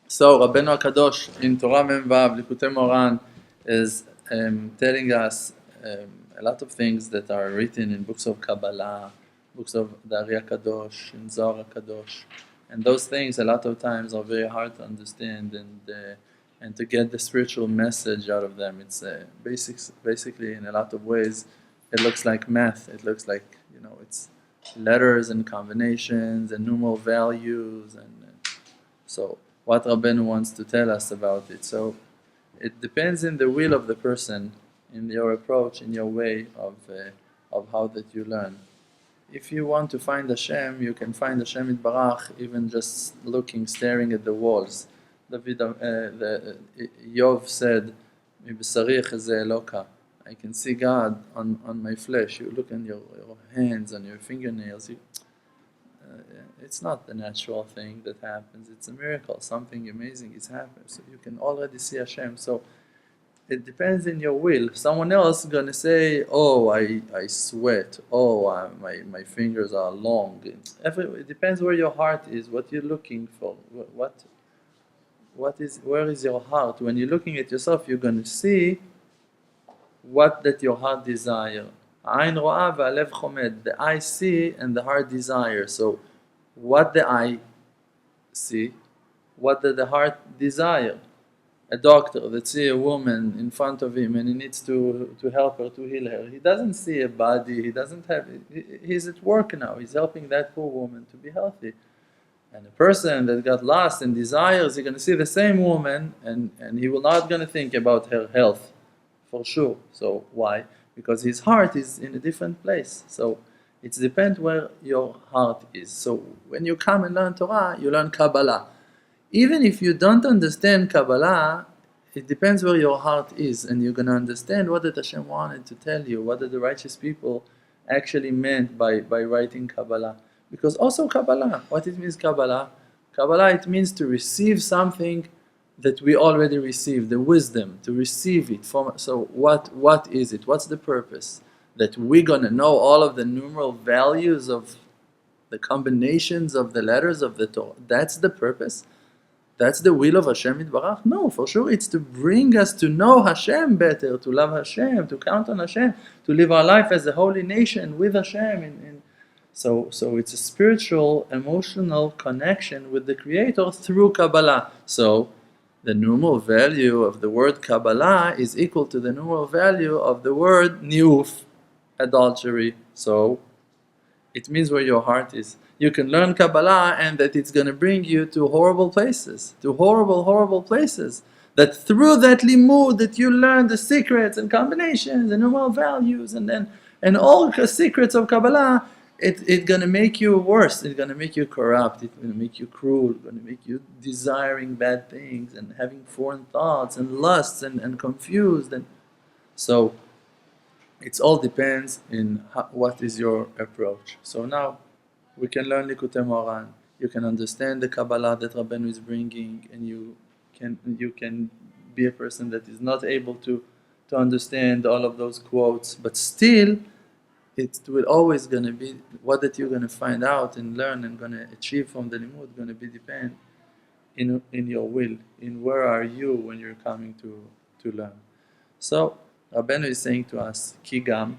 So Rabbeinu HaKadosh in Torah Mem Vav Likutei Moran is telling us a lot of things that are written in books of Kabbalah, books of the Ari HaKadosh, in Zohar HaKadosh, and those things a lot of times are very hard to understand and to get the spiritual message out of them. It's basically in a lot of ways it looks like math. It looks like it's letters and combinations and numeral values and so. What Rabbeinu wants to tell us about it. So it depends in the will of the person, in your approach, in your way of how that you learn. If you want to find Hashem, you can find Hashem Yitbarach even just looking, staring at the walls. Yov said, "Mibsari echezeh Eloka." I can see God on my flesh. You look on your hands, on your fingernails. It's not the natural thing that happens. It's a miracle. Something amazing is happening. So you can already see Hashem. So it depends in your will. Someone else is going to say, "Oh, I sweat. Oh, my fingers are long." It depends where your heart is, what you're looking for. Where is your heart? When you're looking at yourself, you're going to see what that your heart desire. Ain ro'ah v'alev chomed. The eye see and the heart desire. So what the eye see, what does the heart desire? A doctor that sees a woman in front of him and he needs to help her, to heal her. He doesn't see a body, he doesn't have, he's at work now, he's helping that poor woman to be healthy. And a person that got lost in desires, he's going to see the same woman and he will not going to think about her health, for sure. So why? Because his heart is in a different place. So it depends where your heart is. So when you come and learn Torah, you learn Kabbalah. Even if you don't understand Kabbalah, it depends where your heart is, and you're going to understand what did Hashem wanted to tell you, what did the righteous people actually meant by writing Kabbalah. Because also Kabbalah, what it means Kabbalah? Kabbalah, it means to receive something that we already received, the wisdom, to receive it. So what is it? What's the purpose? That we're going to know all of the numeral values of the combinations of the letters of the Torah. That's the purpose? That's the will of Hashem Yitbarach? No, for sure it's to bring us to know Hashem better, to love Hashem, to count on Hashem, to live our life as a holy nation with Hashem. So it's a spiritual, emotional connection with the Creator through Kabbalah. So the numeral value of the word Kabbalah is equal to the numeral value of the word niuf, adultery. So it means where your heart is. You can learn Kabbalah and that it's going to bring you to horrible places, to horrible places. That through that limud that you learn the secrets and combinations and numeral values and all the secrets of Kabbalah, it's going to make you worse. It's going to make you corrupt. It's going to make you cruel. It's going to make you desiring bad things and having foreign thoughts and lusts and confused. And so it all depends in what is your approach. So now we can learn Likutei Moran. You can understand the Kabbalah that Rabbeinu is bringing, and you can be a person that is not able to understand all of those quotes, but still it will always going to be what that you're going to find out and learn and going to achieve from the limud going to be depend in your will, in where are you when you're coming to learn. So Rabbeinu is saying to us, Ki gam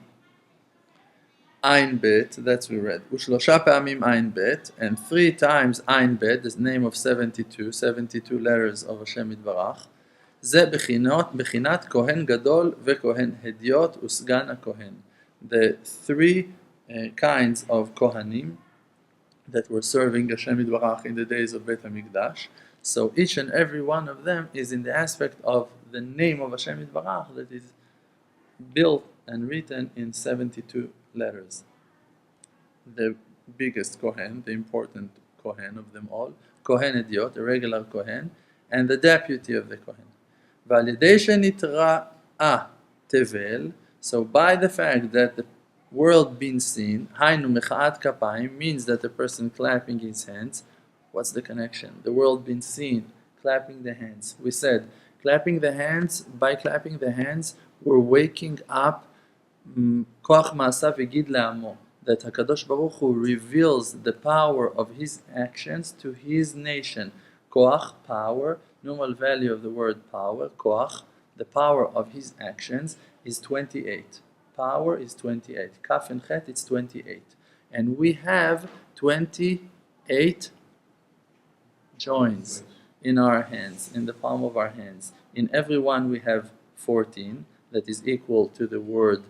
Ein Bet, that's we read. Ushlosha pa'amim Ein Bet, and 3 times Ein Bet, the name of 72 letters of Hashem Yitbarach. Ze bechinat Kohen Gadol veKohen Hediot Usgan HaKohen. The 3 kinds of Kohanim that were serving Hashem Yitbarach in the days of Beit HaMikdash. So each and every one of them is in the aspect of the name of Hashem Yitbarach that is built and written in 72 letters. The biggest Kohen, the important Kohen of them all, Kohen Hediot, a regular Kohen, and the deputy of the Kohen. V'al-yedei shenitra'a tevel, so by the fact that the world being seen, hainu mecha'at kapayim, means that the person clapping his hands. What's the connection? The world being seen, clapping the hands. We said, clapping the hands, by clapping the hands, we're waking up koach ma'asav yigid le'amo. that HaKadosh Baruch Hu reveals the power of His actions to His nation. Koach, power, normal value of the word power, koach, the power of His actions is 28. Power is 28. Kaf and Chet, it's 28. And we have 28 joints in our hands, in the palm of our hands. In every one we have 14, that is equal to the word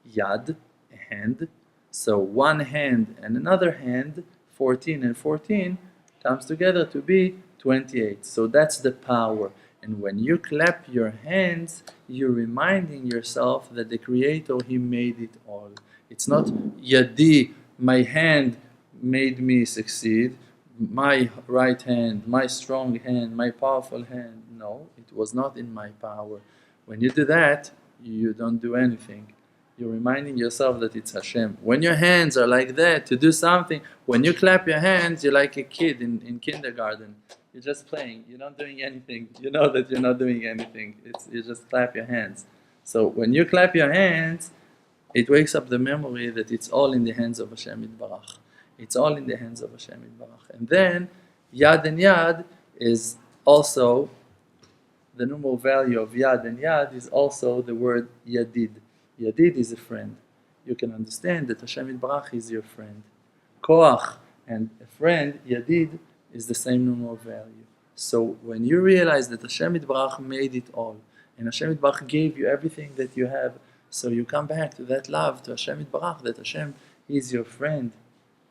yad, a hand. So one hand and another hand, 14 and 14, comes together to be 28. So that's the power. And when you clap your hands, you're reminding yourself that the Creator, He made it all. It's not yadi, my hand made me succeed, my right hand, my strong hand, my powerful hand. No, it was not in my power. When you do that, you don't do anything. You're reminding yourself that it's Hashem. When your hands are like that to do something, when you clap your hands, you're like a kid in kindergarten. You're just playing. You're not doing anything. You know that you're not doing anything. You just clap your hands. So when you clap your hands, it wakes up the memory that it's all in the hands of Hashem Yitbarach. It's all in the hands of Hashem Yitbarach. And then, Yad and Yad is also, the numeral value of Yad and Yad is also the word Yadid. Yadid is a friend. You can understand that Hashem Yitbarach is your friend. Koach and a friend, Yadid, is the same numeral value. So when you realize that Hashem Yitbarach made it all, and Hashem Yitbarach gave you everything that you have, so you come back to that love, to Hashem Yitbarach, that Hashem is your friend,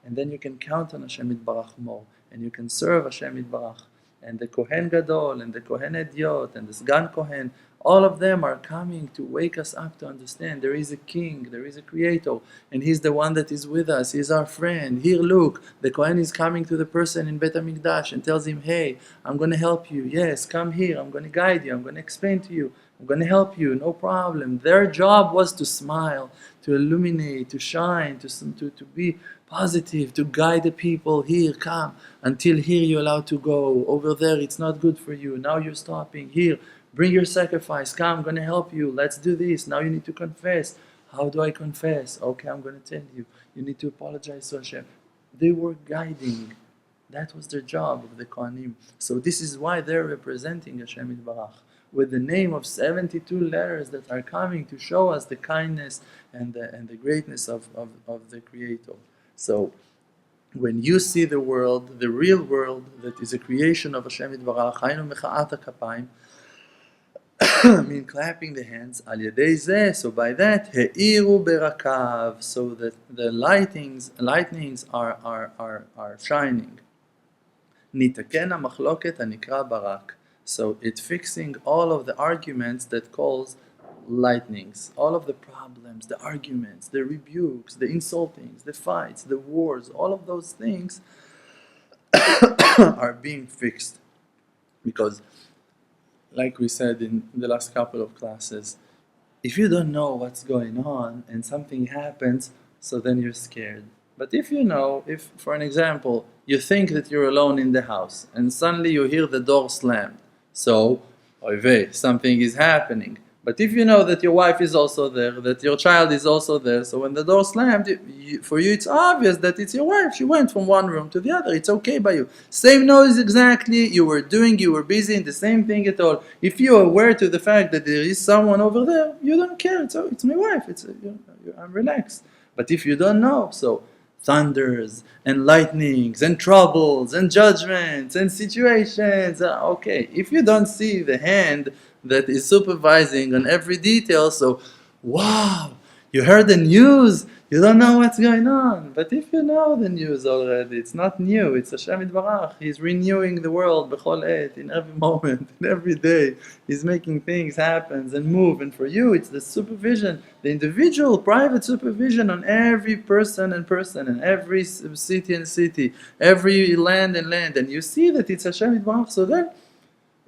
and then you can count on Hashem Yitbarach more, and you can serve Hashem Yitbarach. And the Kohen Gadol, and the Kohen Ediot, and the Sgan Kohen, all of them are coming to wake us up to understand there is a king, there is a creator, and he's the one that is with us, he's our friend. Here, look, the Kohen is coming to the person in Bet HaMikdash and tells him, hey, I'm going to help you. Yes, come here, I'm going to guide you, I'm going to explain to you, I'm going to help you, no problem. Their job was to smile, to illuminate, to shine, to be positive, to guide the people. Here, come, until here you're allowed to go. Over there, it's not good for you. Now you're stopping. Here, bring your sacrifice. Come, I'm going to help you. Let's do this. Now you need to confess. How do I confess? Okay, I'm going to tell you. You need to apologize to Hashem. They were guiding. That was their job of the Kohanim. So this is why they're representing Hashem Yitbarach with the name of 72 letters that are coming to show us the kindness and the greatness of the Creator. So when you see the world, the real world that is a creation of Hashem Yitbarach, Haynu mecha'at ha'kapayim, mean clapping the hands, al yadei zeh, so by that, he'iru berakav, so that the lightnings are shining. Nitakena machloket hanikra barak, so it's fixing all of the arguments that cause lightnings, all of the problems, the arguments, the rebukes, the insultings, the fights, the wars, all of those things are being fixed. Because, like we said in the last couple of classes, if you don't know what's going on and something happens, so then you're scared. But if you know, if, for an example, you think that you're alone in the house and suddenly you hear the door slammed, so, oy vey, something is happening. But if you know that your wife is also there, that your child is also there, so when the door slammed, for you it's obvious that it's your wife. She went from one room to the other. It's okay by you. Same noise exactly. You were busy in the same thing at all. If you are aware to the fact that there is someone over there, you don't care. It's my wife. I'm relaxed. But if you don't know, so thunders and lightnings and troubles and judgments and situations. Okay, if you don't see the hand that is supervising on every detail, so wow, you heard the news, you don't know what's going on. But if you know the news already, it's not new, it's Hashem Yitbarach. He's renewing the world b'chol et, in every moment, in every day. He's making things happen and move. And for you, it's the supervision, the individual, private supervision on every person and every city and city, every land and land. And you see that it's Hashem Yitbarach, so then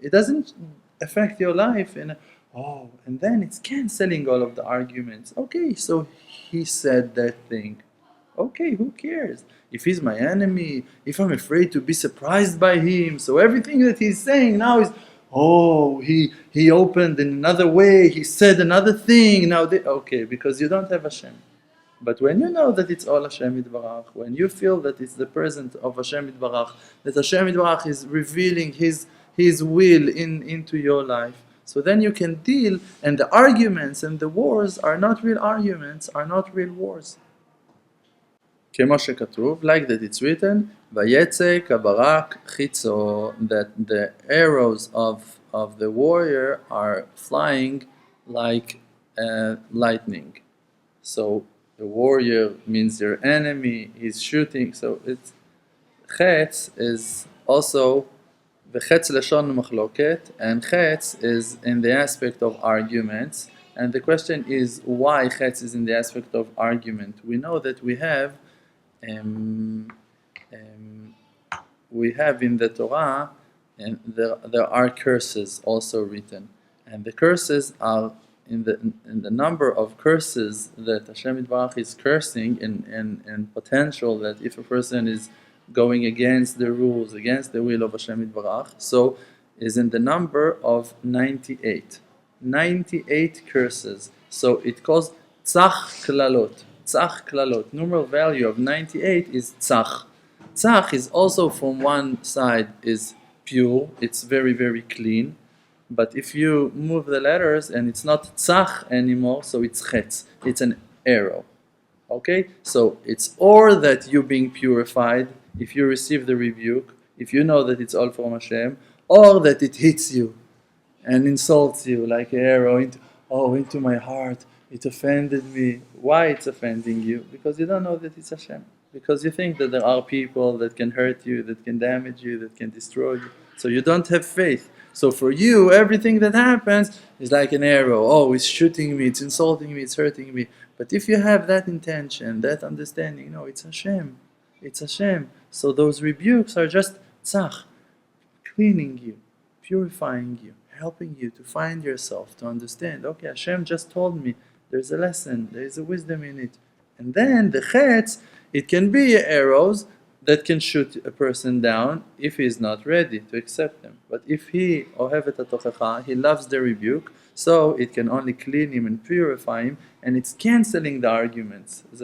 it doesn't affect your life and then it's cancelling all of the arguments. Okay, so he said that thing. Okay, who cares? If he's my enemy, if I'm afraid to be surprised by him, so everything that he's saying now is, he opened in another way, he said another thing. Now, okay, because you don't have Hashem. But when you know that it's all Hashem Yitbarach, when you feel that it's the presence of Hashem Yitbarach, that Hashem Yitbarach is revealing His will into your life, so then you can deal, and the arguments and the wars are not real arguments, are not real wars. כמו שכתוב, like that it's written, ויצא כברק חיצו, that the arrows of the warrior are flying like lightning. So the warrior means your enemy, he's shooting, so it's chetz is also וחץ לשון מחלוקת, and chetz is in the aspect of arguments, and the question is why chetz is in the aspect of argument. We know that we have in the Torah, and there are curses also written, and the curses are in the number of curses that Hashem Yitbarach is cursing in potential, that if a person is going against the rules, against the will of Hashem Yitbarach, so is in the number of 98. 98 curses. So it calls tzach klalot. Tzach klalot. Numeral value of 98 is tzach. Tzach is also from one side is pure, it's very, very clean. But if you move the letters and it's not tzach anymore, so it's chetz. It's an arrow. Okay? So it's or that you being purified, if you receive the rebuke, if you know that it's all from Hashem, or that it hits you and insults you like an arrow into my heart. It offended me. Why it's offending you? Because you don't know that it's Hashem. Because you think that there are people that can hurt you, that can damage you, that can destroy you. So you don't have faith. So for you, everything that happens is like an arrow. Oh, it's shooting me, it's insulting me, it's hurting me. But if you have that intention, that understanding, no, it's Hashem. It's Hashem. So those rebukes are just tzach, cleaning you, purifying you, helping you to find yourself, to understand, okay, Hashem just told me, there's a lesson, there's a wisdom in it. And then the chetz, it can be arrows that can shoot a person down if he is not ready to accept them. But if he, ohevet hatochecha, he loves the rebuke, so it can only clean him and purify him, and it's canceling the arguments. It's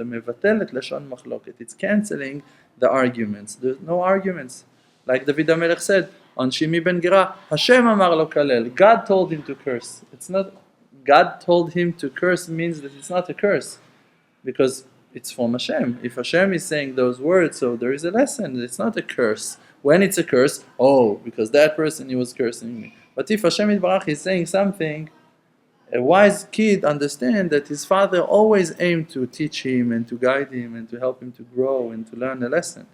canceling the arguments. There's no arguments. Like David HaMelech said, on Shimi ben Gera, Hashem amar lo kalel. God told him to curse. It's not, God told him to curse means that it's not a curse, because it's from Hashem. If Hashem is saying those words, so there is a lesson. It's not a curse. When it's a curse, because that person, he was cursing me. But if Hashem Yitbarach is saying something, a wise kid understands that his father always aimed to teach him and to guide him and to help him to grow and to learn a lesson.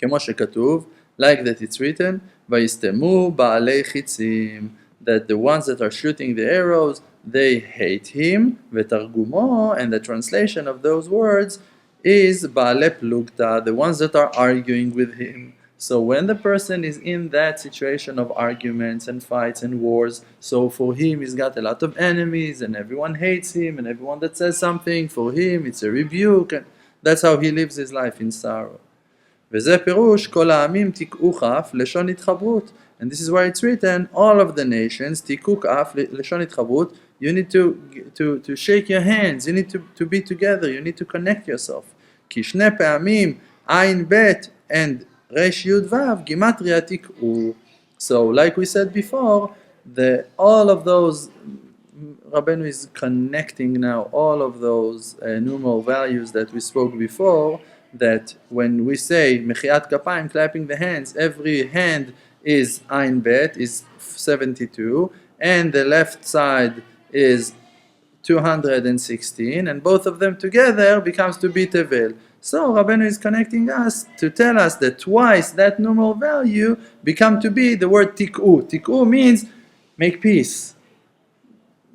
כמו שכתוב, like that it's written, ויסתמו בעלי חיצים, that the ones that are shooting the arrows, they hate him, ותרגומו, and the translation of those words is בעלי פלוגתא, the ones that are arguing with him. So when the person is in that situation of arguments and fights and wars, so for him he's got a lot of enemies and everyone hates him, and everyone that says something, for him it's a rebuke, and that's how he lives his life in sorrow. וזה פירוש כל העמים תיקעו כף לשון התחברות. And this is why it's written, all of the nations תיקעו כף לשון התחברות. You need to shake your hands, you need to be together, you need to connect yourself. כי שני פעמים עין בית and resh yud vav gematria tik'u. So like we said before, all of those, Rabbeinu is connecting now all of those numeral values that we spoke before, that when we say mechiat kapayim, clapping the hands, every hand is ein bet, is 72, and the left side is 216, and both of them together becomes to be tevel. So Rabbeinu is connecting us to tell us that twice that numeral value become to be the word tik'u. Tik'u means make peace,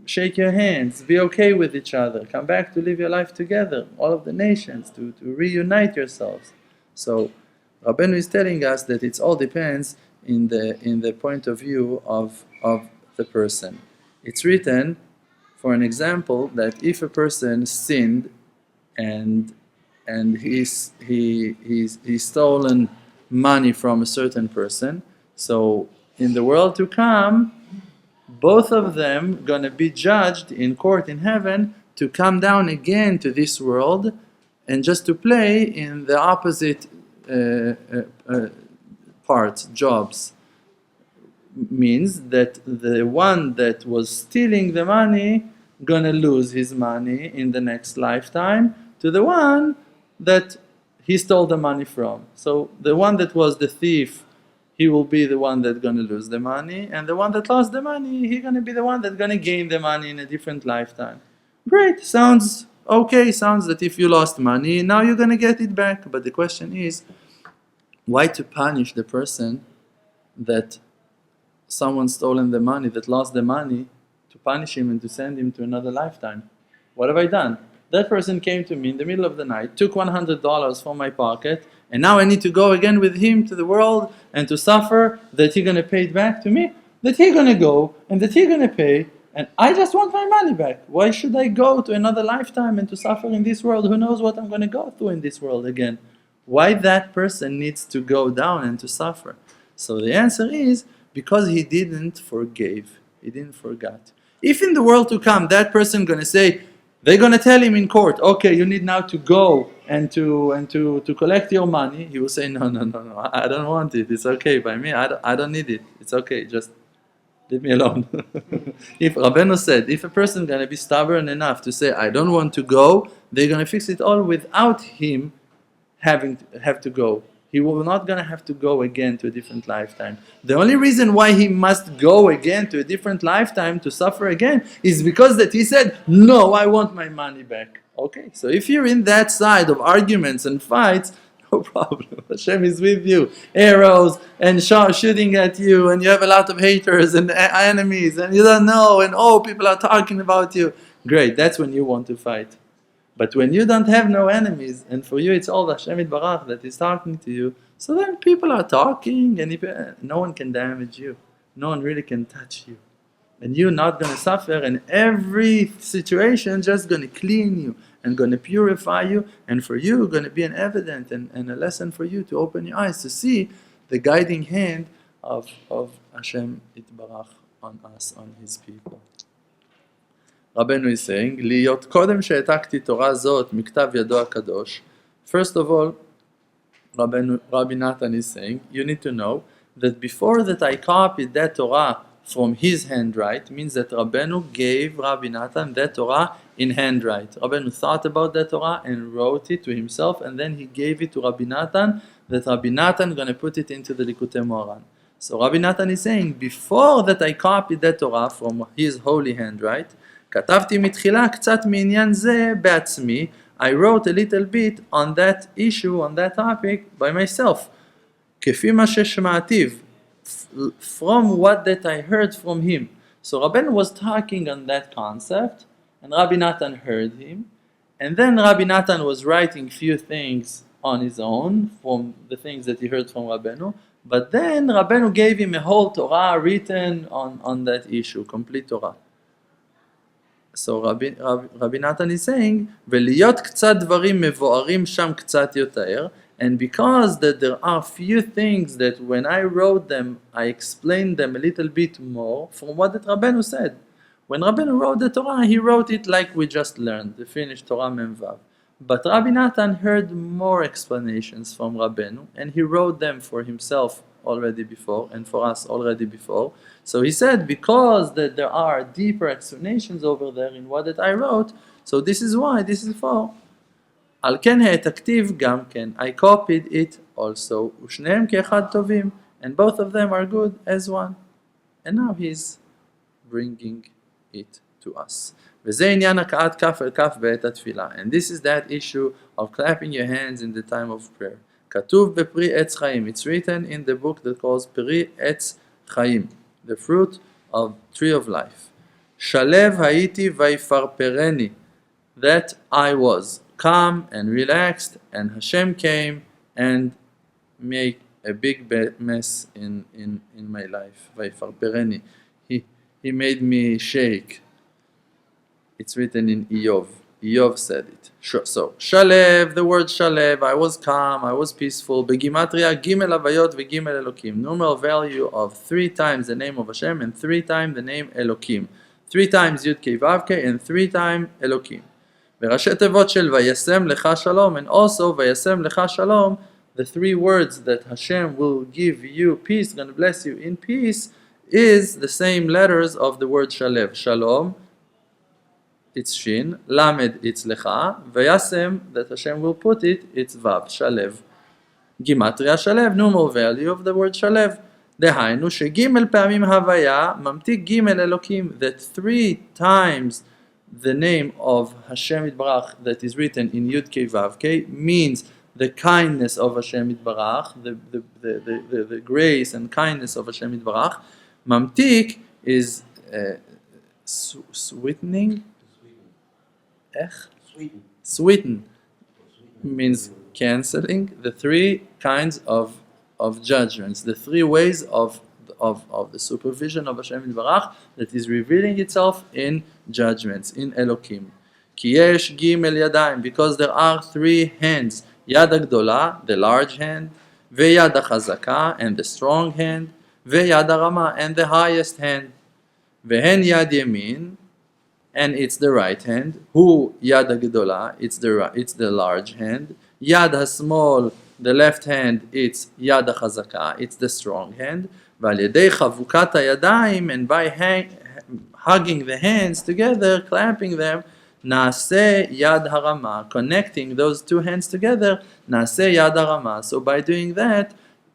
shake your hands, be okay with each other, come back to live your life together, all of the nations, to reunite yourselves. So Rabbeinu is telling us that it all depends in the point of view of the person. It's written, for an example, that if a person sinned and he's stolen money from a certain person, so in the world to come, both of them gonna be judged in court in heaven to come down again to this world and just to play in the opposite parts, jobs. Means that the one that was stealing the money gonna lose his money in the next lifetime to the one that he stole the money from. So the one that was the thief, he will be the one that's gonna lose the money, and the one that lost the money, he's gonna be the one that's gonna gain the money in a different lifetime. Great, sounds okay, sounds that if you lost money, now you're gonna get it back. But the question is, why to punish the person that someone stolen the money, that lost the money, to punish him and to send him to another lifetime? What have I done? That person came to me in the middle of the night, took $100 from my pocket, and now I need to go again with him to the world and to suffer that he's going to pay it back to me? That he's going to go and that he's going to pay, and I just want my money back. Why should I go to another lifetime and to suffer in this world? Who knows what I'm going to go through in this world again? Why that person needs to go down and to suffer? So the answer is, because he didn't forgive. He didn't forget. If in the world to come, that person going to say, they're going to tell him in court, okay, you need now to go and to collect your money. He will say, no, I don't want it. It's okay by me. I don't need it. It's okay. Just leave me alone. If Rabbeinu said, if a person is going to be stubborn enough to say, I don't want to go, they're going to fix it all without him have to go. He will not going to have to go again to a different lifetime. The only reason why he must go again to a different lifetime to suffer again is because that he said, no, I want my money back. Okay, so if you're in that side of arguments and fights, no problem. Hashem is with you. Arrows and shooting at you, and you have a lot of haters and enemies, and you don't know, and people are talking about you. Great, that's when you want to fight. But when you don't have no enemies, and for you it's all Hashem Yitbarach that is talking to you, so then people are talking, and no one can damage you. No one really can touch you. And you're not going to suffer, and every situation just going to clean you, and going to purify you, and for you going to be an evidence and a lesson for you to open your eyes to see the guiding hand of Hashem Yitbarach on us, on His people. Rabbeinu is saying, להיות קודם שהעתקתי תורה זאת מכתב ידו הקדוש. First of all, Rabbi Natan is saying, you need to know that before that I copied that Torah from his handwrite, means that Rabbeinu gave Rabbi Natan that Torah in handwrite. Rabbeinu thought about that Torah and wrote it to himself, and then he gave it to Rabbi Natan, that Rabbi Natan going to put it into the Likutei Moharan. So Rabbi Natan is saying, before that I copied that Torah from his holy handwrite, כתבתי מתחילה קצת מעניין זה בעצמי. I wrote a little bit on that issue, on that topic, by myself. כפי מה ששמעתיו, from what that I heard from him. So Rabbeinu was talking on that concept, and Rabbi Natan heard him, and then Rabbi Natan was writing few things on his own from the things that he heard from Rabbeinu, but then Rabbeinu gave him a whole Torah written on that issue, complete Torah. So Rabbi Natan is saying, ולהיות קצת דברים מבוארים שם קצת יותר, and because that there are few things that when I wrote them, I explained them a little bit more from what that Rabbeinu said. When Rabbeinu wrote the Torah, he wrote it like we just learned, the finished Torah Mem Vav. But Rabbi Natan heard more explanations from Rabbeinu, and he wrote them for himself already before, and for us already before. So he said, because that there are deeper explanations over there in what that I wrote, so this is why, this is for. על כן העתקתיו גם כן, I copied it also, ושניהם כאחד טובים, and both of them are good as one. And now he's bringing it to us. וזה עניין הקעת כף אל כף בעת התפילה. And this is that issue of clapping your hands in the time of prayer. כתוב בפרי עץ חיים. It's written in the book that calls פרי עץ חיים, the fruit of tree of life. שלב הייתי ויפרפרני, that I was calm and relaxed, and Hashem came and made a big mess in my life. ויפרפרני. He made me shake. It's written in Iyov. Iyov said it. So, Shalev, the word Shalev, I was calm, I was peaceful. Gematria, Gimel Avayot veGimel Elokim. Numeral value of 3 times the name of Hashem and 3 times the name Elokim. 3 times Yud Kei Vav Kei and 3 times Elokim. וראשי תיבות של וישם לך שלום, and also וישם לך שלום, the 3 words that Hashem will give you peace, going to bless you in peace, is the same letters of the word shalev. Shalom, it's shin, lamed, it's lecha, vayasem, that Hashem will put it, it's vav, shalev. Gematria shalev, numeral value of the word shalev. דהיינו שגימל פעמים הוויה ממתיק גימל אלוקים, that 3 times the name of Hashem Yitbarach that is written in Yud Kei Vav Kei means the kindness of Hashem Yitbarach, the grace and kindness of Hashem Yitbarach. Mamtik is sweetening. Sweeten means cancelling the 3 kinds of judgments, the 3 ways of the supervision of Hashem Yitbarach that is revealing itself in judgments, in Elokim. Ki yesh gimel yadayim, because there are 3 hands, Yad HaGdola, the large hand, Veyad HaChazaka, and the strong hand, Veyad HaRama, and the highest hand. Vehen Yad Yemin, and it's the right hand. Hu Yad HaGdola, it's the large hand. Yad HaSmol, the left hand, it's Yad HaChazaka, it's the strong hand. ועל ידי חבוקת הידיים, and by hugging the hands together, clapping them, נעשה יד הרמה, connecting those 2 hands together, נעשה יד הרמה. So by doing that,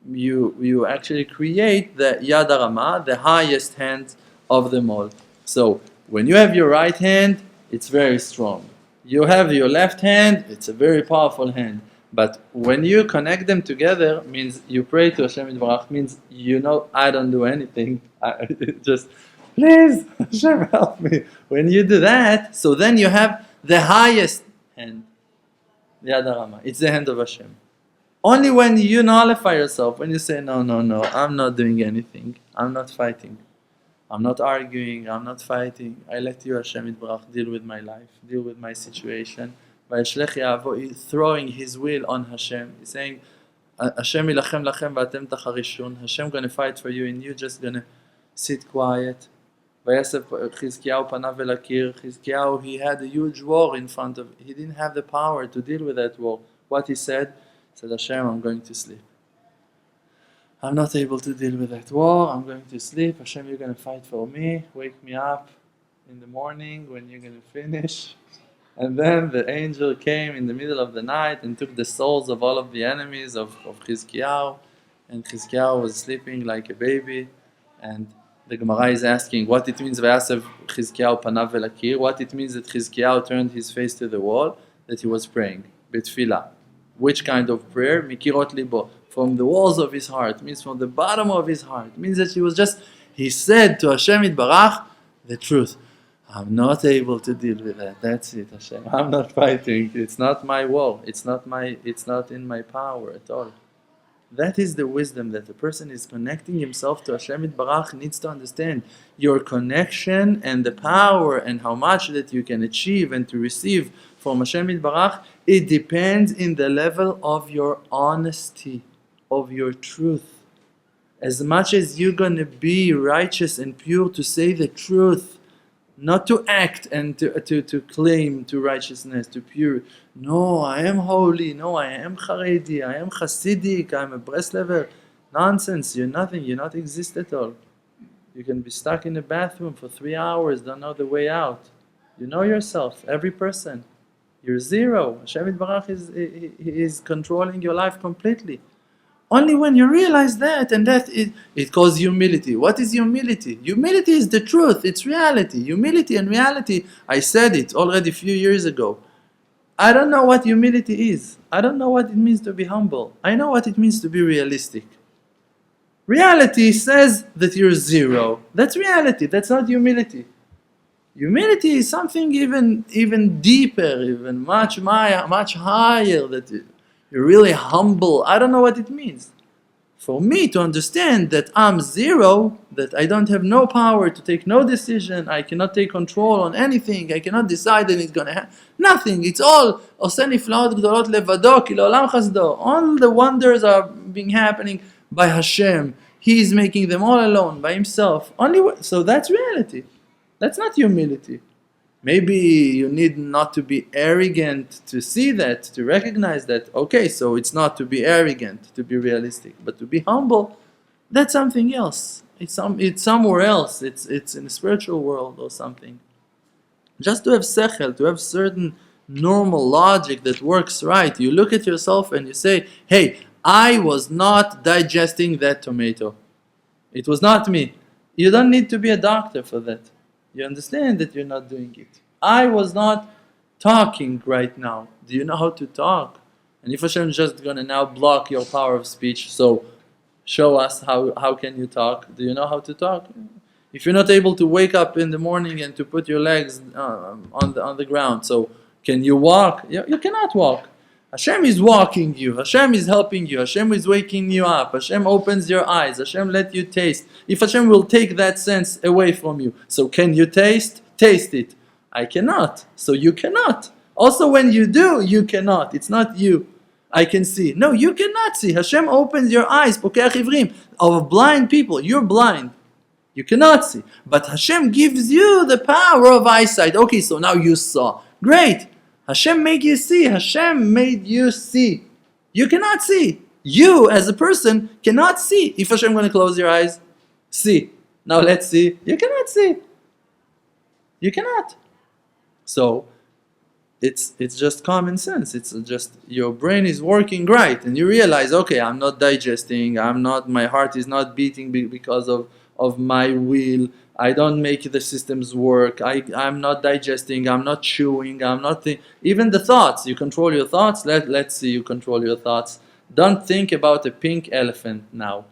you actually create the yad harama, the highest hand of them all. So when you have your right hand, it's very strong. You have your left hand, it's a very powerful hand. But when you connect them together, means you pray to Hashem Yitbarach, means I don't do anything. I just, please, Hashem help me. When you do that, so then you have the highest hand, the Yad HaRama. It's the hand of Hashem. Only when you nullify yourself, when you say, no, I'm not doing anything. I'm not fighting. I'm not arguing. I'm not fighting. I let you, Hashem Yitbarach, deal with my life, deal with my situation. Throwing his will on Hashem. He's saying, Hashem ilachem lachem v'atem tacharishun. Hashem going to fight for you and you just going to sit quiet. Chizkiyahu panav el akir. Chizkiyahu, he had a huge war in front of him. He didn't have the power to deal with that war. What he said, Hashem, I'm going to sleep. I'm not able to deal with that war. I'm going to sleep. Hashem, you're going to fight for me. Wake me up in the morning when you're going to finish. And then the angel came in the middle of the night and took the souls of all of the enemies of Chizkiyahu. And Chizkiyahu was sleeping like a baby. And the Gemara is asking what it means, Vayasev Chizkiyahu panav el akir, what it means that Chizkiyahu turned his face to the wall, that he was praying. Betfilah. Which kind of prayer? Mikirot libo. From the walls of his heart. Means from the bottom of his heart. Means that he said to Hashem Yitbarach the truth. I'm not able to deal with that. That's it, Hashem. I'm not fighting. It's not my war. It's not in my power at all. That is the wisdom that the person is connecting himself to Hashem Yitbarach needs to understand. Your connection and the power and how much that you can achieve and to receive from Hashem Yitbarach, it depends in the level of your honesty, of your truth. As much as you're going to be righteous and pure to say the truth, not to act and to claim to righteousness, to pure. No, I am holy. No, I am Haredi. I am hassidic. I am a Breslever. Nonsense. You're nothing. You not exist at all. You can be stuck in a bathroom for 3 hours, don't know the way out. You know yourself, every person. You're zero. Hashem Yitbarach is controlling your life completely. Only when you realize that, and that it calls humility. What is humility? Humility is the truth, it's reality. Humility and reality, I said it already a few years ago. I don't know what humility is. I don't know what it means to be humble. I know what it means to be realistic. Reality says that you're zero. That's reality, that's not humility. Humility is something even deeper, even much higher, that you're really humble. I don't know what it means. For me to understand that I'm zero, that I don't have no power to take no decision, I cannot take control on anything, I cannot decide that it's going to happen. Nothing. It's all עושה נפלאות גדולות לבדו, כי לעולם חסדו. All the wonders are being happening by Hashem. He is making them all alone, by himself. So that's reality. That's not humility. Maybe you need not to be arrogant to see that, to recognize that, okay, so it's not to be arrogant, to be realistic, but to be humble, that's something else. It's somewhere else. It's in the spiritual world or something. Just to have sechel, to have certain normal logic that works right. You look at yourself and you say, hey, I was not digesting that tomato. It was not me. You don't need to be a doctor for that. You understand that you're not doing it. I was not talking right now. Do you know how to talk? And if Hashem is just going to now block your power of speech, so show us how can you talk? Do you know how to talk? If you're not able to wake up in the morning and to put your legs on the ground, so can you walk? You cannot walk. Hashem is walking you. Hashem is helping you. Hashem is waking you up. Hashem opens your eyes. Hashem let you taste. If Hashem will take that sense away from you, so can you taste? Taste it. I cannot. So you cannot. Also when you do, you cannot. It's not you. I can see. No, you cannot see. Hashem opens your eyes. Pokeach ivrim. Of blind people. You're blind. You cannot see. But Hashem gives you the power of eyesight. Okay, so now you saw. Great. Hashem made you see. Hashem made you see. You cannot see. You, as a person, cannot see. If Hashem going to close your eyes, see. Now let's see. You cannot see. You cannot. So, it's just common sense. It's just your brain is working right. And you realize, okay, I'm not digesting. My heart is not beating because of my will. I don't make the systems work. I'm not digesting. I'm not chewing. I'm not even the thoughts. You control your thoughts. Let's see you control your thoughts. Don't think about a pink elephant now.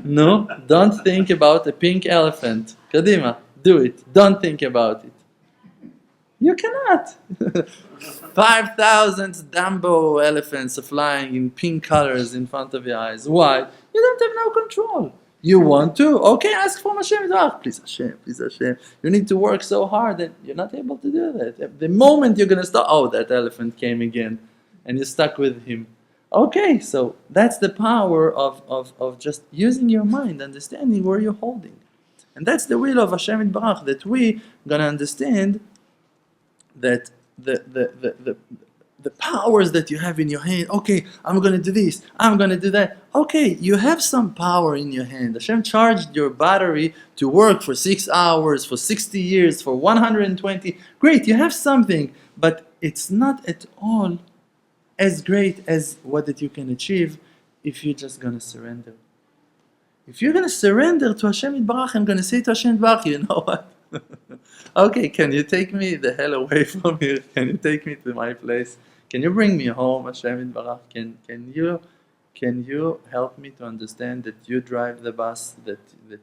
No, don't think about a pink elephant. Kadima, do it. Don't think about it. You cannot. 5,000 Dumbo elephants are flying in pink colors in front of your eyes. Why? You don't have no control. You want to? Okay, ask for Hashem. Please Hashem, please Hashem. You need to work so hard that you're not able to do that. The moment you're going to start, oh, that elephant came again. And you're stuck with him. Okay, so that's the power of just using your mind, understanding where you're holding. And that's the will of Hashem Yitbarach, that we going to understand that the powers that you have in your hand, okay, I'm going to do this, I'm going to do that. Okay, you have some power in your hand. Hashem charged your battery to work for 6 hours, for 60 years, for 120. Great, you have something, but it's not at all as great as what that you can achieve if you're just going to surrender. If you're going to surrender to Hashem Yitbarach, I'm going to say to Hashem Yitbarach, you know what? Okay, can you take me the hell away from here? Can you take me to my place? Can you bring me home, Hashem Yitbarach? Can you help me to understand that you drive the bus, that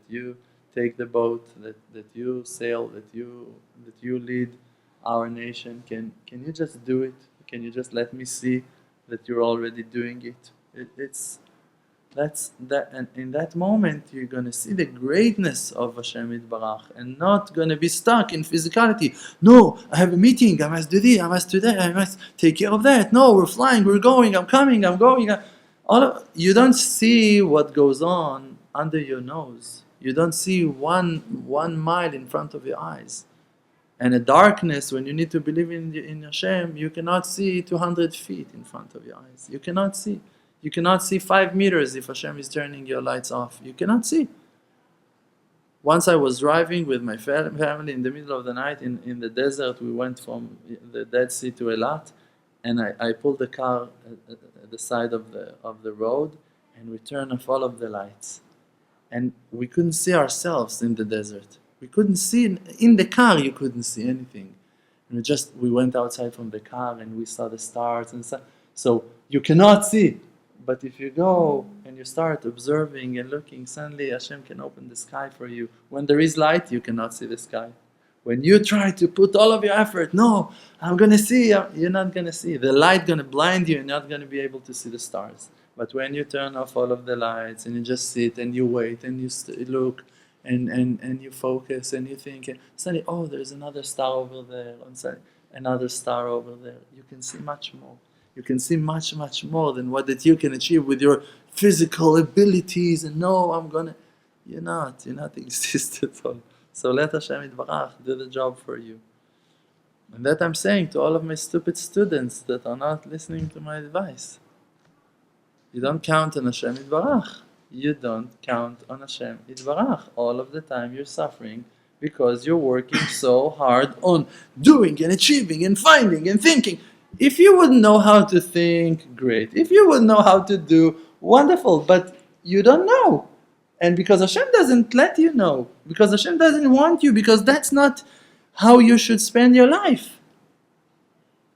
you take the boat, that you sail, that you lead our nation? Can you just do it? Can you just let me see that you're already doing it? And in that moment you're going to see the greatness of Hashem Yitbarach and not going to be stuck in physicality. No, I have a meeting, I must do this, I must do that, I must take care of that. No, we're flying, we're going, I'm coming, I'm going. You don't see what goes on under your nose. You don't see one mile in front of your eyes. And a darkness, when you need to believe in Hashem, you cannot see 200 feet in front of your eyes. You cannot see. You cannot see 5 meters if Hashem is turning your lights off. You cannot see. Once I was driving with my family in the middle of the night in the desert. We went from the Dead Sea to Eilat, and I pulled the car at the side of the road, and we turned off all of the lights. And we couldn't see ourselves in the desert. We couldn't see, in the car you couldn't see anything. And we went outside from the car and we saw the stars and stuff. So you cannot see. But if you go and you start observing and looking, suddenly Hashem can open the sky for you. When there is light, you cannot see the sky. When you try to put all of your effort, no, I'm going to see, you're not going to see. The light going to blind you, you're not going to be able to see the stars. But when you turn off all of the lights and you just sit and you wait and you look and you focus and you think, and suddenly, oh, there's another star over there, and suddenly another star over there. You can see much more. You can see much, much more than what that you can achieve with your physical abilities. And no, you're not exist at all. So let Hashem Yitbarach do the job for you. And that I'm saying to all of my stupid students that are not listening to my advice. You don't count on Hashem Yitbarach. You don't count on Hashem Yitbarach. All of the time you're suffering because you're working so hard on doing and achieving and finding and thinking. If you would know how to think, great. If you would know how to do, wonderful. But you don't know. And because Hashem doesn't let you know, because Hashem doesn't want you, because that's not how you should spend your life.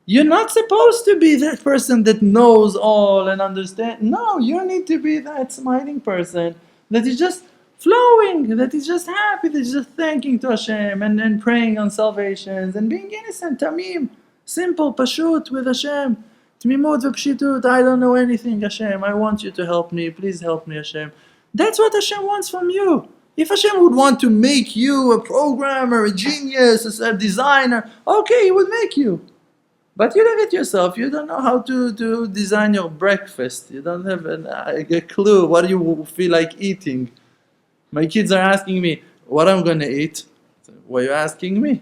You're not supposed to be that person that knows all and understands. No, you need to be that smiling person that is just flowing, that is just happy, that is just thanking to Hashem and praying on salvations and being innocent, tamim, simple, pashut with Hashem. Tmimut v'pshitut, I don't know anything, Hashem. I want you to help me. Please help me, Hashem. That's what Hashem wants from you. If Hashem would want to make you a programmer, a genius, a designer, okay, He would make you. But you look at yourself, you don't know how to design your breakfast. You don't have a clue what you feel like eating. My kids are asking me, what I'm going to eat. Why are you asking me?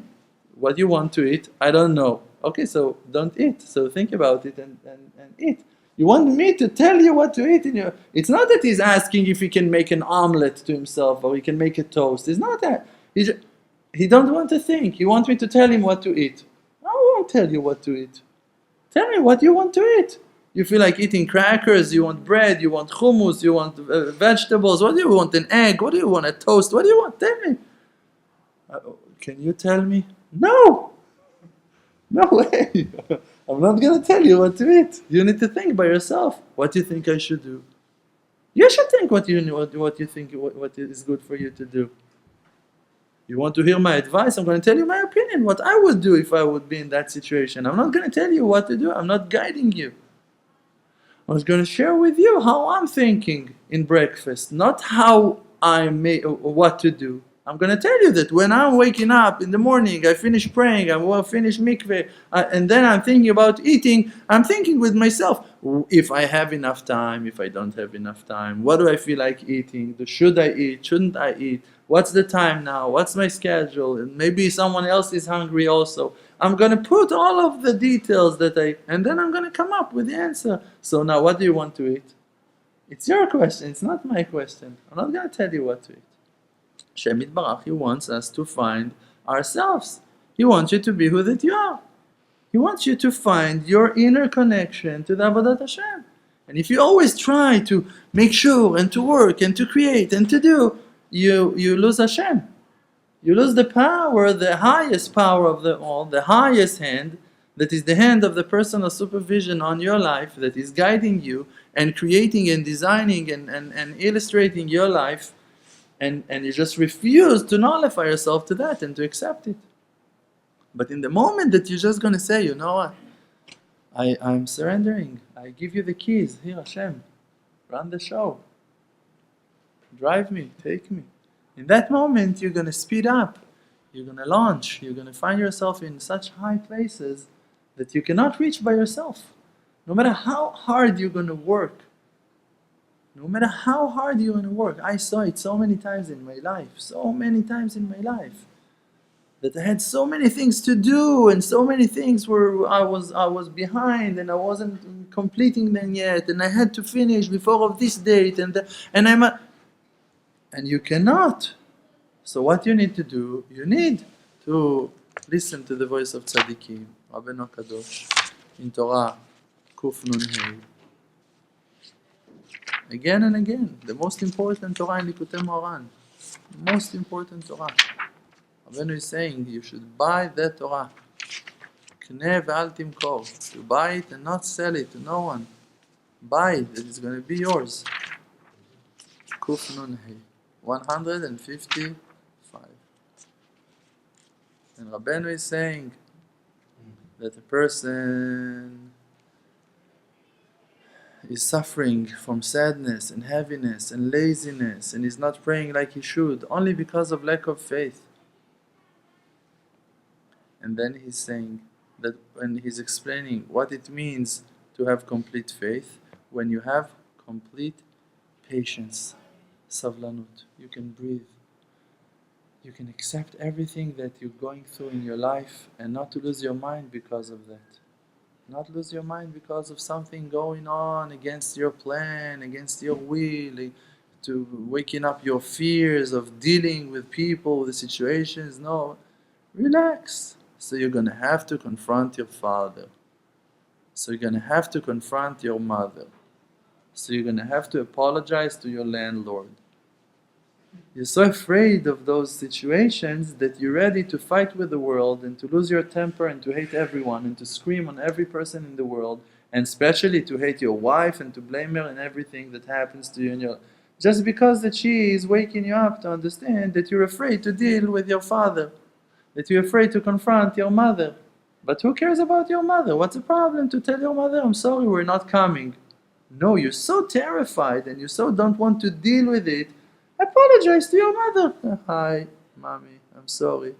What you want to eat? I don't know. Okay, so don't eat. So think about it and eat. You want me to tell you what to eat? It's not that he's asking if he can make an omelette to himself or he can make a toast. It's not that. He don't want to think. He wants me to tell him what to eat. I won't tell you what to eat. Tell me what you want to eat. You feel like eating crackers, you want bread, you want hummus, you want vegetables. What do you want? An egg? What do you want? A toast? What do you want? Tell me. Can you tell me? No. No way. I'm not going to tell you what to eat. You need to think by yourself. What do you think I should do? You should think what you think what is good for you to do. You want to hear my advice? I'm going to tell you my opinion, what I would do if I would be in that situation. I'm not going to tell you what to do. I'm not guiding you. I was going to share with you how I'm thinking in breakfast, not how what to do. I'm going to tell you that when I'm waking up in the morning, I finish praying, I will finish mikveh, and then I'm thinking about eating, I'm thinking with myself, if I have enough time, if I don't have enough time, what do I feel like eating? Should I eat? Shouldn't I eat? What's the time now? What's my schedule? And maybe someone else is hungry also. I'm going to put all of the details and then I'm going to come up with the answer. So now what do you want to eat? It's your question, it's not my question. I'm not going to tell you what to eat. Hashem Yitbarach, He wants us to find ourselves. He wants you to be who that you are. He wants you to find your inner connection to the Avodat Hashem. And if you always try to make sure and to work and to create and to do, you lose Hashem. You lose the power, the highest power of them all, the highest hand, that is the hand of the personal supervision on your life, that is guiding you and creating and designing and illustrating your life. And you just refuse to nullify yourself to that and to accept it. But in the moment that you're just going to say, you know what, I'm surrendering. I give you the keys. Here, Hashem, run the show. Drive me, take me. In that moment, you're going to speed up. You're going to launch. You're going to find yourself in such high places that you cannot reach by yourself. No matter how hard you're going to work, no matter how hard you're going to work. I saw it so many times in my life, that I had so many things to do and so many things where I was behind and I wasn't completing them yet, and I had to finish before of this date and you cannot. So what you need to do, you need to listen to the voice of Tzaddikim, Rabbeinu Kadosh, in Torah, Kuf Nun Hei. Again and again, the most important Torah in Likutei Moharan, the most important Torah. Rabbeinu is saying you should buy that Torah. Kneh ve'al timkor. To buy it and not sell it to no one. Buy it, it's going to be yours. Kuf Nun Hei, 155. And Rabbeinu is saying that a person is suffering from sadness and heaviness and laziness and is not praying like he should only because of lack of faith. And then he's saying that when he's explaining what it means to have complete faith, when you have complete patience, savlanut, you can breathe. you can accept everything that you're going through in your life and not to lose your mind because of that. Not lose your mind because of something going on against your plan, against your will, to waking up your fears of dealing with people, with situations. No, relax. So you're going to have to confront your father. So you're going to have to confront your mother. So you're going to have to apologize to your landlord. You're so afraid of those situations that you're ready to fight with the world and to lose your temper and to hate everyone and to scream on every person in the world, and especially to hate your wife and to blame her in everything that happens to you in your, just because that she is waking you up to understand that you're afraid to deal with your father, that you're afraid to confront your mother. But who cares about your mother? What's the problem to tell your mother, I'm sorry, we're not coming? No, you're so terrified and you so don't want to deal with it. Apologize to your mother. Hi, mommy, I'm sorry.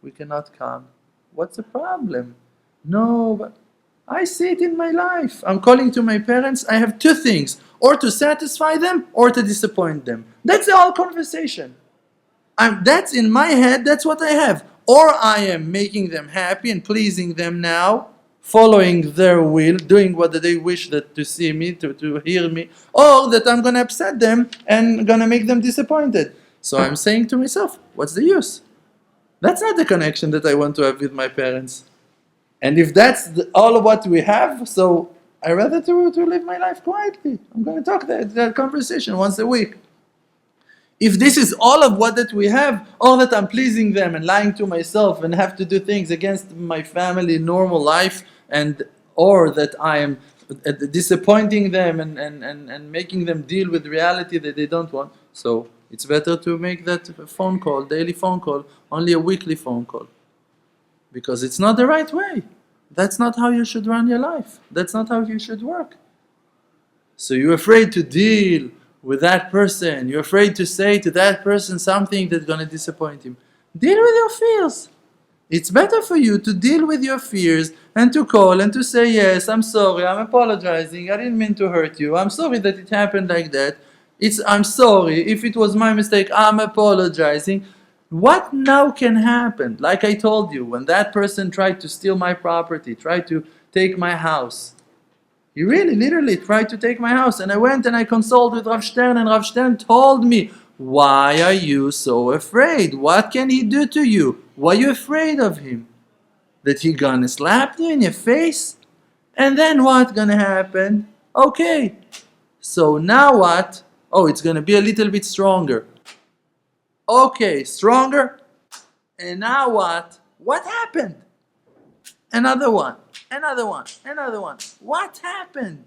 We cannot come. What's the problem? No, but I see it in my life. I'm calling to my parents. I have two things, or to satisfy them or to disappoint them. That's the whole conversation. That's in my head, that's what I have. Or I am making them happy and pleasing them now, following their will, doing what they wish that to see me, to hear me, or that I'm going to upset them and going to make them disappointed. So I'm saying to myself, what's the use? That's not the connection that I want to have with my parents. And if that's all of what we have, so I rather to live my life quietly. I'm going to talk that conversation once a week. If this is all of what that we have, all that I'm pleasing them and lying to myself and have to do things against my family normal life, and or that I am disappointing them and making them deal with reality that they don't want, so it's better to make that phone call, daily phone call, only a weekly phone call. Because it's not the right way. That's not how you should run your life. That's not how you should work. So you're afraid to deal with that person. You're afraid to say to that person something that's going to disappoint him. Deal with your fears. It's better for you to deal with your fears and to call and to say, yes, I'm sorry, I'm apologizing, I didn't mean to hurt you, I'm sorry that it happened like that, I'm sorry, if it was my mistake, I'm apologizing. What now can happen? Like I told you, when that person tried to steal my property, tried to take my house, he really, literally tried to take my house. And I went and I consulted with Rav Stern, and Rav Stern told me, why are you so afraid? What can he do to you? Why are you afraid of him? That he gonna slap you in your face? And then what's gonna happen? Okay, so now what? Oh, it's gonna be a little bit stronger. Okay, stronger. And now what? What happened? Another one, another one, another one. What happened?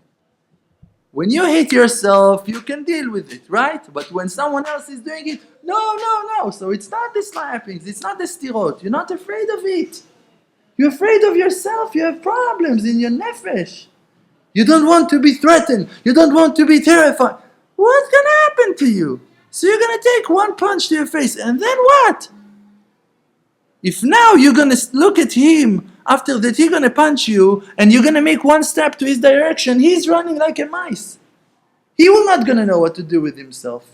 When you hate yourself, you can deal with it, right? But when someone else is doing it, no. So it's not the slappings, it's not the stirot. You're not afraid of it. You're afraid of yourself. You have problems in your nefesh. You don't want to be threatened. You don't want to be terrified. What's going to happen to you? So you're going to take one punch to your face, and then what? If now you're going to look at him, after that he's going to punch you, and you're going to make one step to his direction, he's running like a mice. He will not going to know what to do with himself.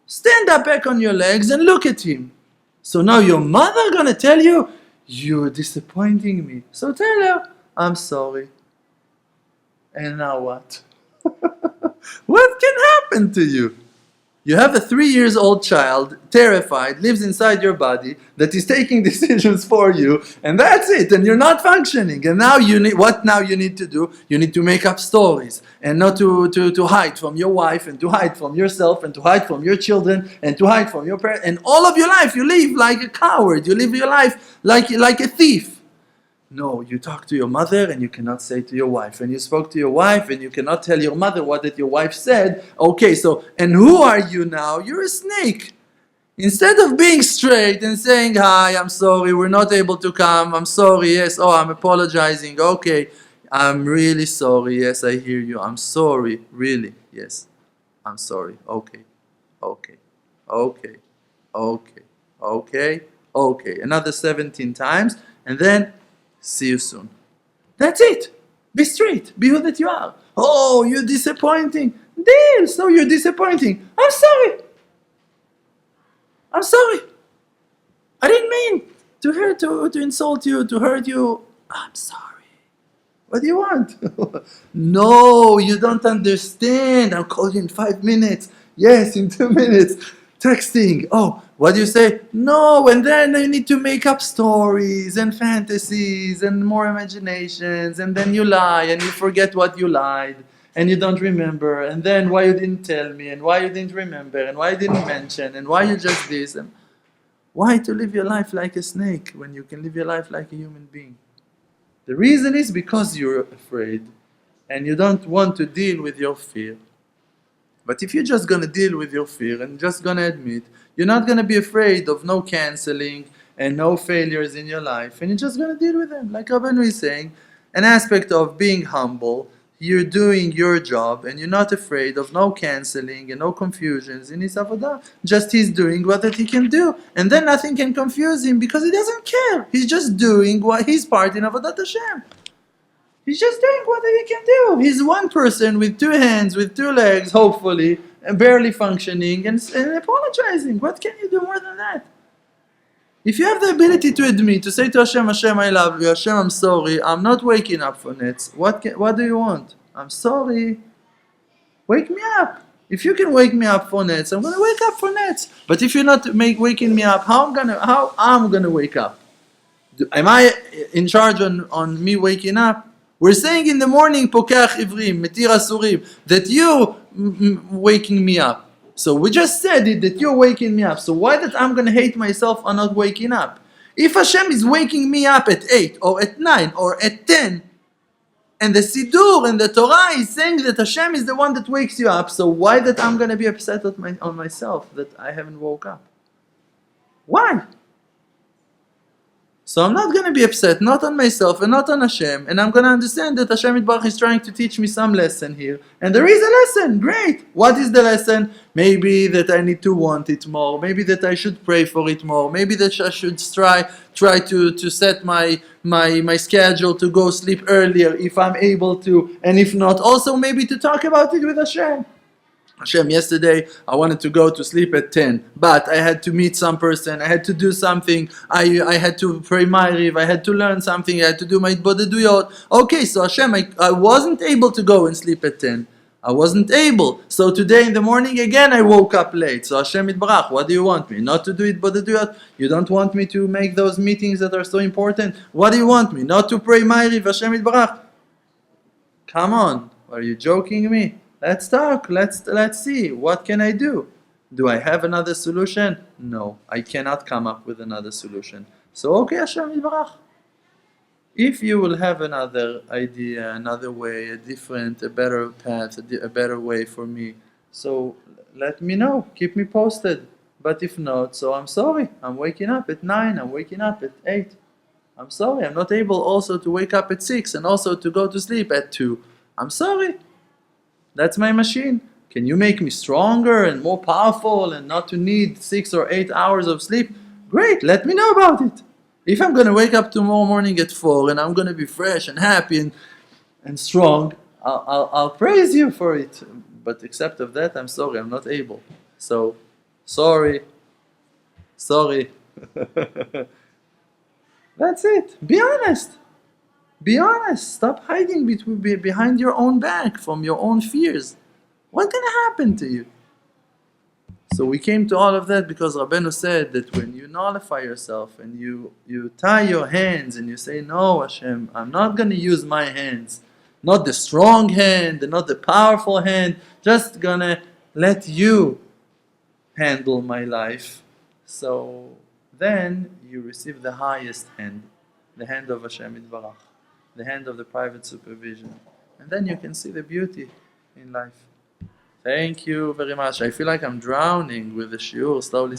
Stand up back on your legs and look at him. So now your mother going to tell you, you're disappointing me. So tell her, I'm sorry. And now what? What can happen to you? You have a 3-year-old child, terrified, lives inside your body, that is taking decisions for you, and that's it, and you're not functioning. And now you need to do? You need to make up stories, and not to hide from your wife, and to hide from yourself, and to hide from your children, and to hide from your parents. And all of your life you live like a coward, you live your life like a thief. No, you talk to your mother and you cannot say to your wife. And you spoke to your wife and you cannot tell your mother what that your wife said. Okay, so, and who are you now? You're a snake. Instead of being straight and saying, hi, I'm sorry, we're not able to come. I'm sorry, yes, oh, I'm apologizing. Okay, I'm really sorry. Yes, I hear you. I'm sorry, really, yes. I'm sorry. Okay. Another 17 times, and then see you soon. That's it. Be straight. Be who that you are. Oh, you're disappointing. Deal. So you're disappointing. I'm sorry. I'm sorry. I didn't mean to insult you, to hurt you. I'm sorry. What do you want? No, you don't understand. I'll call you in 5 minutes. Yes, in 2 minutes. Texting. Oh, what do you say? No, and then I need to make up stories and fantasies and more imaginations, and then you lie and you forget what you lied and you don't remember, and then why you didn't tell me, and why you didn't remember, and why you didn't mention, and why you just this, and why to live your life like a snake when you can live your life like a human being? The reason is because you're afraid and you don't want to deal with your fear. But if you're just going to deal with your fear and just going to admit, you're not going to be afraid of no canceling and no failures in your life, and you're just going to deal with them. Like Rabbeinu is saying, an aspect of being humble, you're doing your job and you're not afraid of no canceling and no confusions in his avodah. Just he's doing what that he can do, and then nothing can confuse him because he doesn't care. He's just doing what his part in avodat Hashem. He's just doing what he can do. He's one person with 2 hands, with 2 legs, hopefully, and barely functioning and apologizing. What can you do more than that? If you have the ability to admit, to say to Hashem, Hashem, I love you, Hashem, I'm sorry, I'm not waking up for nets. What do you want? I'm sorry. Wake me up. If you can wake me up for nets, I'm going to wake up for nets. But if you're not waking me up, how I'm going to wake up? Am I in charge on me waking up? We're saying in the morning, Pokach Ivrim, Metir Asurim, that you waking me up. So we just said it, that you're waking me up. So why that I'm going to hate myself on not waking up? If Hashem is waking me up at 8 or at 9 or at 10, and the Siddur and the Torah is saying that Hashem is the one that wakes you up, so why that I'm going to be upset on myself that I haven't woke up? Why? So I'm not going to be upset, not on myself and not on Hashem, and I'm going to understand that Hashem Yitbarach is trying to teach me some lesson here. And there is a lesson, great! What is the lesson? Maybe that I need to want it more, maybe that I should pray for it more, maybe that I should try to set my schedule to go sleep earlier if I'm able to, and if not, also maybe to talk about it with Hashem. Hashem, yesterday I wanted to go to sleep at 10, but I had to meet some person, I had to do something, I had to pray Ma'ariv, I had to learn something, I had to do my bodeduyot. Okay, so Hashem, I wasn't able to go and sleep at 10. I wasn't able. So today in the morning again I woke up late. So Hashem Yitbarach, what do you want me? Not to do it bodeduyot? You don't want me to make those meetings that are so important? What do you want me? Not to pray Ma'ariv, Hashem Yitbarach? Come on, are you joking me? Let's talk, let's see, what can I do? Do I have another solution? No, I cannot come up with another solution. So okay, Hashem Yitbarach. If you will have another idea, another way, a better path, a better way for me, so let me know, keep me posted. But if not, so I'm sorry, I'm waking up at 9, I'm waking up at 8. I'm sorry, I'm not able also to wake up at 6 and also to go to sleep at 2. I'm sorry. That's my machine. Can you make me stronger and more powerful and not to need 6 or 8 hours of sleep? Great, let me know about it. If I'm going to wake up tomorrow morning at 4 and I'm going to be fresh and happy and strong, I'll praise you for it. But except of that, I'm sorry, I'm not able. So, sorry. That's it. Be honest. Be honest. Stop hiding behind your own back from your own fears. What's going to happen to you? So we came to all of that because Rabbeinu said that when you nullify yourself and you tie your hands and you say, no, Hashem, I'm not going to use my hands. Not the strong hand and not the powerful hand. Just going to let you handle my life. So then you receive the highest hand. The hand of Hashem Yitbarach. The hand of the private supervision. And then you can see the beauty in life. Thank you very much. I feel like I'm drowning with the shiur. Slowly.